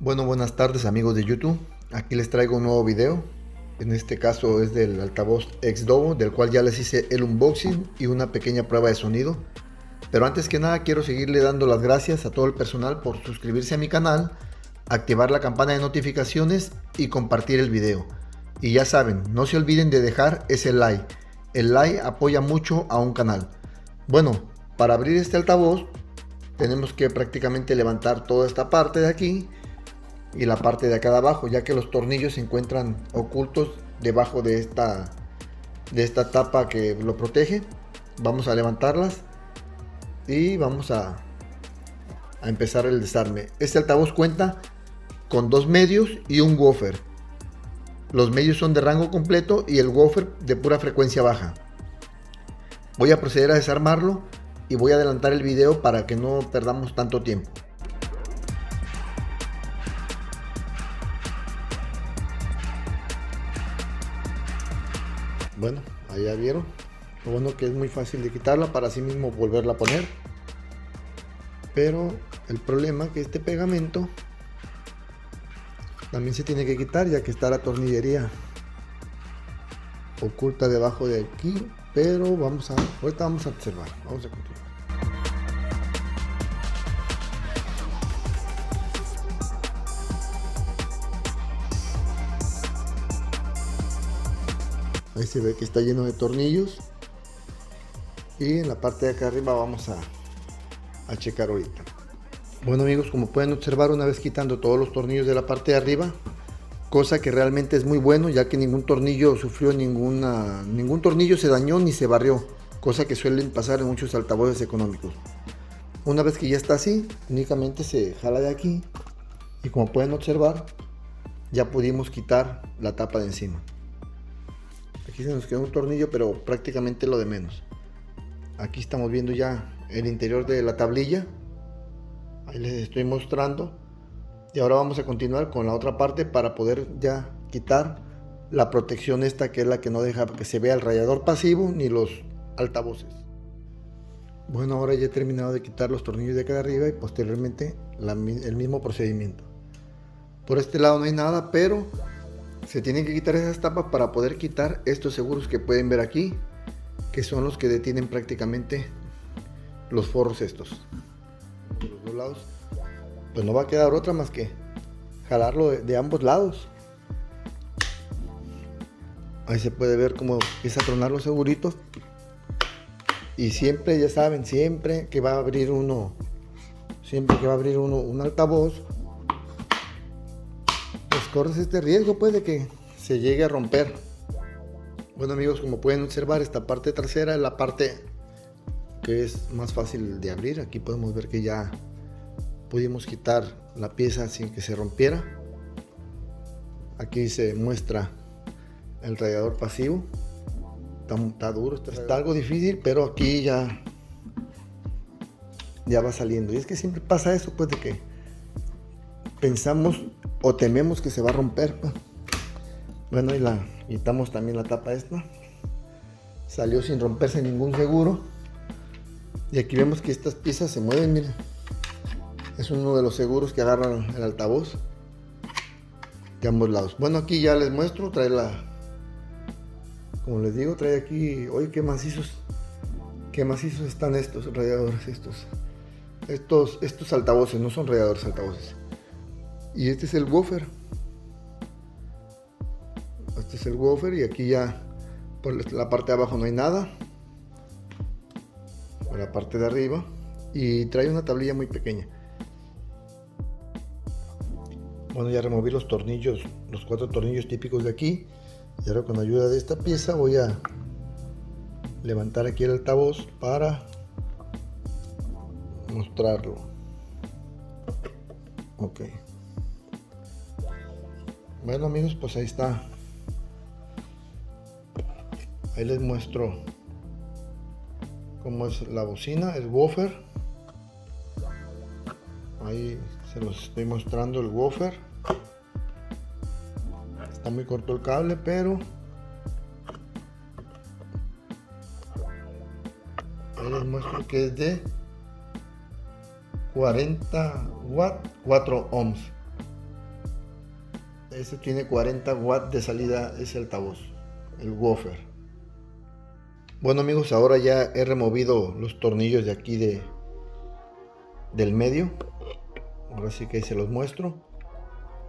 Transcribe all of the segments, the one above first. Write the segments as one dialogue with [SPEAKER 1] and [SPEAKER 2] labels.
[SPEAKER 1] Bueno, buenas tardes amigos de YouTube. Aquí les traigo un nuevo video. En este caso es del altavoz Xdobo, del cual ya les hice el unboxing y una pequeña prueba de sonido. Pero antes que nada quiero seguirle dando las gracias a todo el personal por suscribirse a mi canal, activar la campana de notificaciones y compartir el video. Y ya saben, no se olviden de dejar ese like. El like apoya mucho a un canal. Bueno, para abrir este altavoz tenemos que prácticamente levantar toda esta parte de aquí y la parte de acá de abajo, ya que los tornillos se encuentran ocultos debajo de esta tapa que lo protege. Vamos a levantarlas y vamos a empezar el desarme. Este altavoz cuenta con dos medios y un woofer. Los medios son de rango completo y el woofer de pura frecuencia baja. Voy a proceder a desarmarlo y voy a adelantar el video para que no perdamos tanto tiempo. Bueno, ahí ya vieron. Lo bueno que es muy fácil de quitarla para así mismo volverla a poner. Pero el problema es que este pegamento también se tiene que quitar, ya que está la tornillería oculta debajo de aquí. Pero ahorita vamos a observar. Vamos a continuar. Ahí se ve que está lleno de tornillos. Y en la parte de acá arriba vamos a checar ahorita. Bueno amigos, como pueden observar, una vez quitando todos los tornillos de la parte de arriba, cosa que realmente es muy bueno, ya que ningún tornillo sufrió ningún tornillo se dañó ni se barrió, cosa que suelen pasar en muchos altavoces económicos. Una vez que ya está así, únicamente se jala de aquí y como pueden observar, ya pudimos quitar la tapa de encima. Aquí se nos quedó un tornillo, pero prácticamente lo de menos. Aquí estamos viendo ya el interior de la tablilla. Ahí les estoy mostrando. Y ahora vamos a continuar con la otra parte para poder ya quitar la protección esta, que es la que no deja que se vea el radiador pasivo ni los altavoces. Bueno, ahora ya he terminado de quitar los tornillos de acá de arriba y posteriormente el mismo procedimiento. Por este lado no hay nada, pero se tienen que quitar esas tapas para poder quitar estos seguros que pueden ver aquí, que son los que detienen prácticamente los forros estos. De los dos lados, pues no va a quedar otra más que jalarlo de ambos lados. Ahí se puede ver cómo empieza a tronar los seguritos. Y siempre, ya saben, siempre que va a abrir uno un altavoz, pues corres este riesgo pues de que se llegue a romper. Bueno amigos, como pueden observar, esta parte trasera es la parte que es más fácil de abrir. Aquí podemos ver que ya pudimos quitar la pieza sin que se rompiera. Aquí se muestra el radiador pasivo. Está duro, está algo difícil, pero aquí ya va saliendo. Y es que siempre pasa eso, pues, de que pensamos o tememos que se va a romper, pues. Bueno, y la quitamos también la tapa esta. Salió sin romperse ningún seguro. Y aquí vemos que estas piezas se mueven, miren. Es uno de los seguros que agarran el altavoz de ambos lados. Bueno, aquí ya les muestro, como les digo, trae aquí, oye, qué macizos están estos radiadores, estos altavoces, no son radiadores, altavoces. Y este es el woofer. Este es el woofer y aquí ya por la parte de abajo no hay nada. Por la parte de arriba. Y trae una tablilla muy pequeña. Bueno, ya removí los tornillos, los 4 tornillos típicos de aquí. Y ahora con ayuda de esta pieza voy a levantar aquí el altavoz para mostrarlo. Ok. Bueno amigos, pues ahí está. Ahí les muestro cómo es la bocina, el woofer. Ahí se los estoy mostrando el woofer. Está muy corto el cable, pero ahí les muestro que es de 40 watts, 4 ohms. Este tiene 40 watts de salida ese altavoz, el woofer. Bueno amigos, ahora ya he removido los tornillos de aquí del medio. Ahora sí que se los muestro.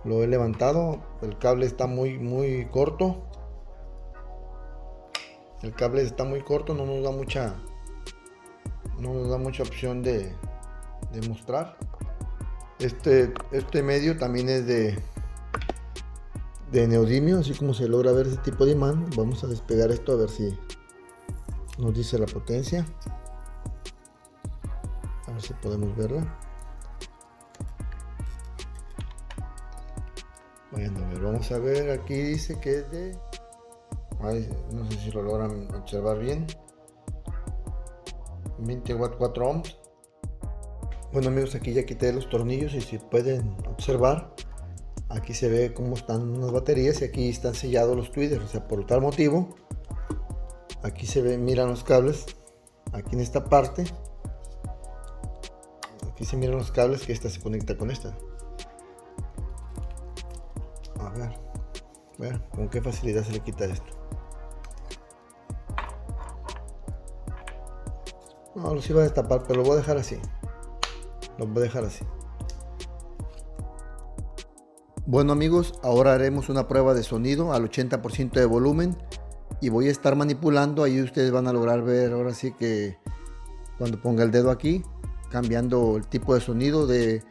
[SPEAKER 1] Lo he levantado, el cable está muy corto. El cable está muy corto, no nos da mucha opción de mostrar. Este medio también es de neodimio, así como se logra ver ese tipo de imán. Vamos a despegar esto a ver si nos dice la potencia. A ver si podemos verla. Bueno, a ver, vamos a ver, aquí dice que es de... Ay, no sé si lo logran observar bien. 20 watts 4 ohms. Bueno amigos, aquí ya quité los tornillos y si pueden observar, aquí se ve cómo están las baterías y aquí están sellados los tweeters. O sea, por tal motivo, aquí se ven, miran los cables, aquí en esta parte, aquí se miran los cables que esta se conecta con esta. A ver, con qué facilidad se le quita esto. No, los iba a destapar, pero lo voy a dejar así. Lo voy a dejar así. Bueno amigos, ahora haremos una prueba de sonido al 80% de volumen y voy a estar manipulando. Ahí ustedes van a lograr ver ahora sí que cuando ponga el dedo aquí, cambiando el tipo de sonido de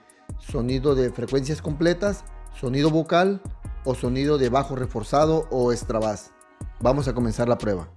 [SPEAKER 1] frecuencias completas, sonido vocal o sonido de bajo reforzado o extra bass. Vamos a comenzar la prueba.